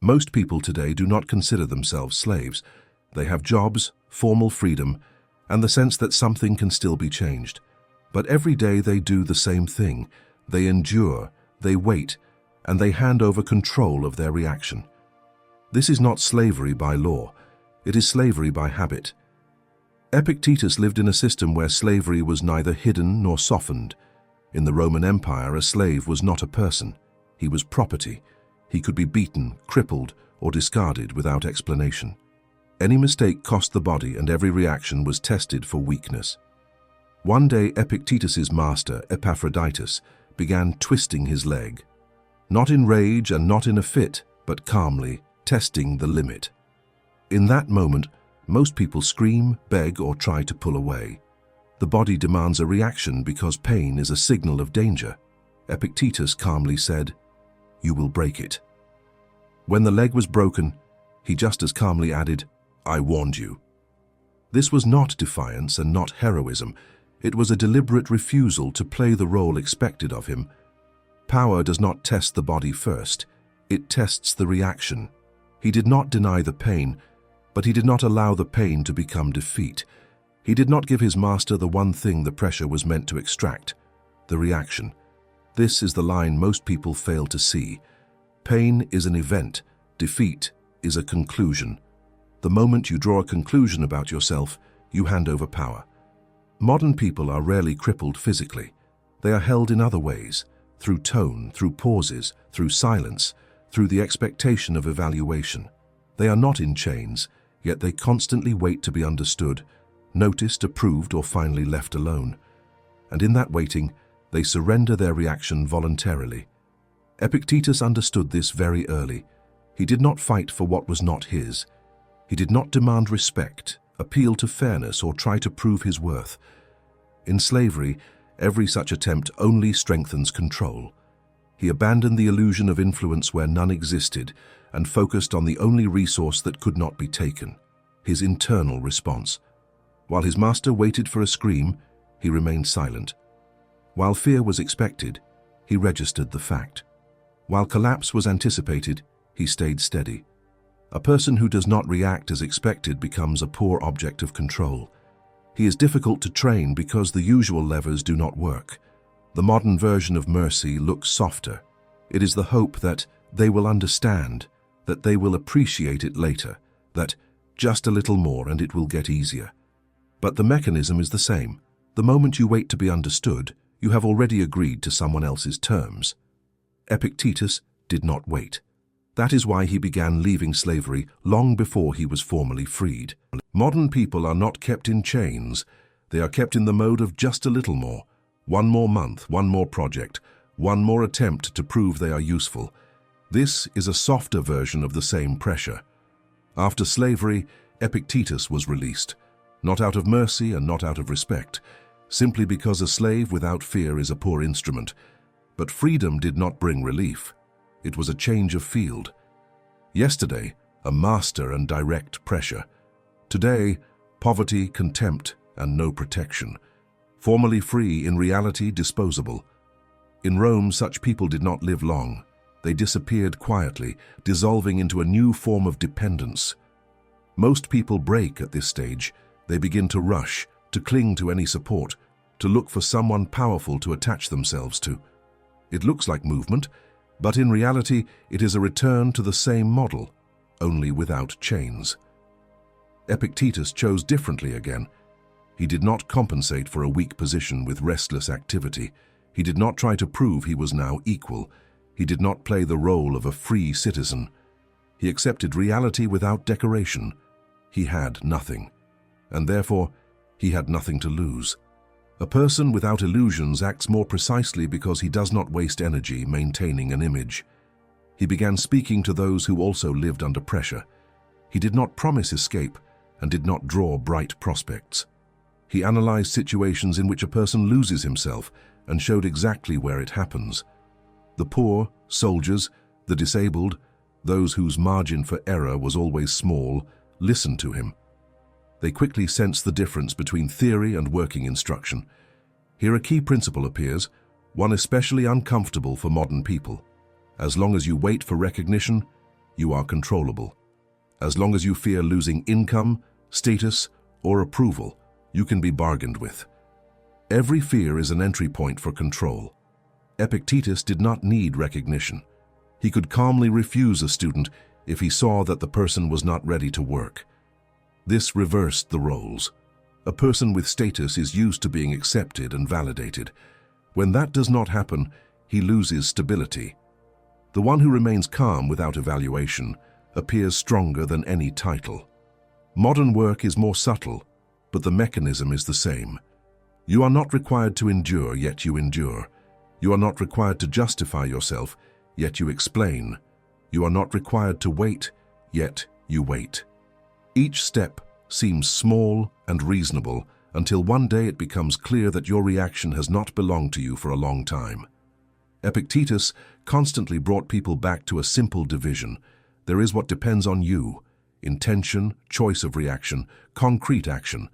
Most people today do not consider themselves slaves. They have jobs, formal freedom, and the sense that something can still be changed. But every day they do the same thing. They endure, they wait, and they hand over control of their reaction. This is not slavery by law. It is slavery by habit. Epictetus lived in a system where slavery was neither hidden nor softened. In the Roman Empire, a slave was not a person. He was property. He could be beaten, crippled, or discarded without explanation. Any mistake cost the body, and every reaction was tested for weakness. One day, Epictetus's master, Epictetus, began twisting his leg. Not in rage and not in a fit, but calmly, testing the limit. In that moment, most people scream, beg, or try to pull away. The body demands a reaction because pain is a signal of danger. Epictetus calmly said, "You will break it." When the leg was broken, he just as calmly added, "I warned you." This was not defiance and not heroism. It was a deliberate refusal to play the role expected of him. Power does not test the body first. It tests the reaction. He did not deny the pain, but he did not allow the pain to become defeat. He did not give his master the one thing the pressure was meant to extract, the reaction. This is the line most people fail to see. Pain is an event. Defeat is a conclusion. The moment you draw a conclusion about yourself, you hand over power. Modern people are rarely crippled physically. They are held in other ways, through tone, through pauses, through silence, through the expectation of evaluation. They are not in chains, yet they constantly wait to be understood, noticed, approved, or finally left alone. And in that waiting, they surrender their reaction voluntarily. Epictetus understood this very early. He did not fight for what was not his. He did not demand respect, appeal to fairness, or try to prove his worth. In slavery, every such attempt only strengthens control. He abandoned the illusion of influence where none existed and focused on the only resource that could not be taken, his internal response. While his master waited for a scream, he remained silent. While fear was expected, he registered the fact. While collapse was anticipated, he stayed steady. A person who does not react as expected becomes a poor object of control. He is difficult to train because the usual levers do not work. The modern version of mercy looks softer. It is the hope that they will understand, that they will appreciate it later, that just a little more and it will get easier. But the mechanism is the same. The moment you wait to be understood, you have already agreed to someone else's terms. Epictetus did not wait. That is why he began leaving slavery long before he was formally freed. Modern people are not kept in chains. They are kept in the mode of just a little more. One more month, one more project, one more attempt to prove they are useful. This is a softer version of the same pressure. After slavery, Epictetus was released, not out of mercy and not out of respect, simply because a slave without fear is a poor instrument. But freedom did not bring relief. It was a change of field. Yesterday, a master and direct pressure. Today, poverty, contempt, and no protection. Formerly free, in reality disposable. In Rome, such people did not live long. They disappeared quietly, dissolving into a new form of dependence. Most people break at this stage. They begin to rush, to cling to any support, to look for someone powerful to attach themselves to. It looks like movement, but in reality, it is a return to the same model, only without chains. Epictetus chose differently again. He did not compensate for a weak position with restless activity. He did not try to prove he was now equal. He did not play the role of a free citizen. He accepted reality without decoration. He had nothing, and therefore he had nothing to lose. A person without illusions acts more precisely because he does not waste energy maintaining an image. He began speaking to those who also lived under pressure. He did not promise escape and did not draw bright prospects. He analyzed situations in which a person loses himself and showed exactly where it happens. The poor, soldiers, the disabled, those whose margin for error was always small, listened to him. They quickly sensed the difference between theory and working instruction. Here a key principle appears, one especially uncomfortable for modern people. As long as you wait for recognition, you are controllable. As long as you fear losing income, status, or approval, you can be bargained with. Every fear is an entry point for control. Epictetus did not need recognition. He could calmly refuse a student if he saw that the person was not ready to work. This reversed the roles. A person with status is used to being accepted and validated. When that does not happen, he loses stability. The one who remains calm without evaluation appears stronger than any title. Modern work is more subtle, but the mechanism is the same. You are not required to endure, yet you endure. You are not required to justify yourself, yet you explain. You are not required to wait, yet you wait. Each step seems small and reasonable until one day it becomes clear that your reaction has not belonged to you for a long time. Epictetus constantly brought people back to a simple division. There is what depends on you, intention, choice of reaction, concrete action,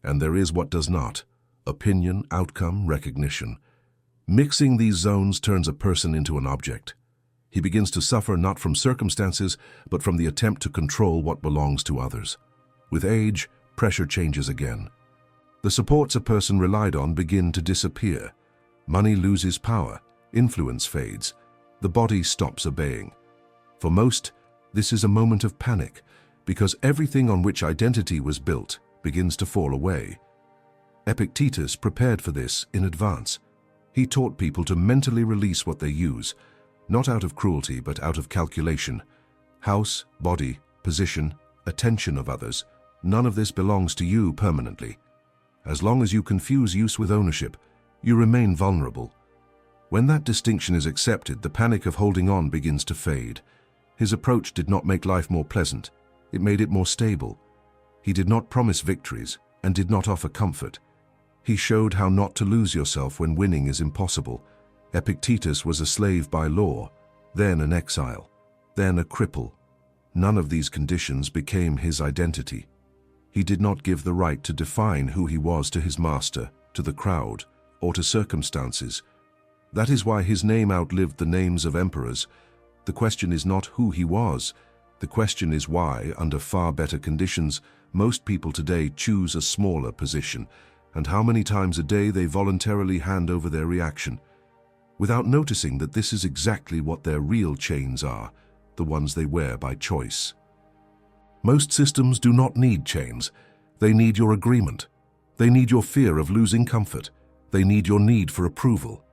and there is what does not, opinion, outcome, recognition. Mixing these zones turns a person into an object. He begins to suffer not from circumstances, but from the attempt to control what belongs to others. With age, pressure changes again. The supports a person relied on begin to disappear. Money loses power, influence fades, the body stops obeying. For most, this is a moment of panic, because everything on which identity was built begins to fall away. Epictetus prepared for this in advance. He taught people to mentally release what they use, not out of cruelty but out of calculation. House, body, position, attention of others, none of this belongs to you permanently. As long as you confuse use with ownership, you remain vulnerable. When that distinction is accepted, the panic of holding on begins to fade. His approach did not make life more pleasant, it made it more stable. He did not promise victories and did not offer comfort. He showed how not to lose yourself when winning is impossible. Epictetus was a slave by law, then an exile, then a cripple. None of these conditions became his identity. He did not give the right to define who he was to his master, to the crowd, or to circumstances. That is why his name outlived the names of emperors. The question is not who he was. The question is why, under far better conditions, most people today choose a smaller position, and how many times a day they voluntarily hand over their reaction, without noticing that this is exactly what their real chains are, the ones they wear by choice. Most systems do not need chains. They need your agreement. They need your fear of losing comfort. They need your need for approval.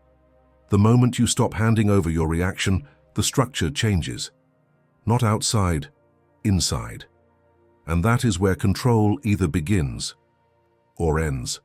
The moment you stop handing over your reaction, the structure changes. Not outside, inside. And that is where control either begins or ends.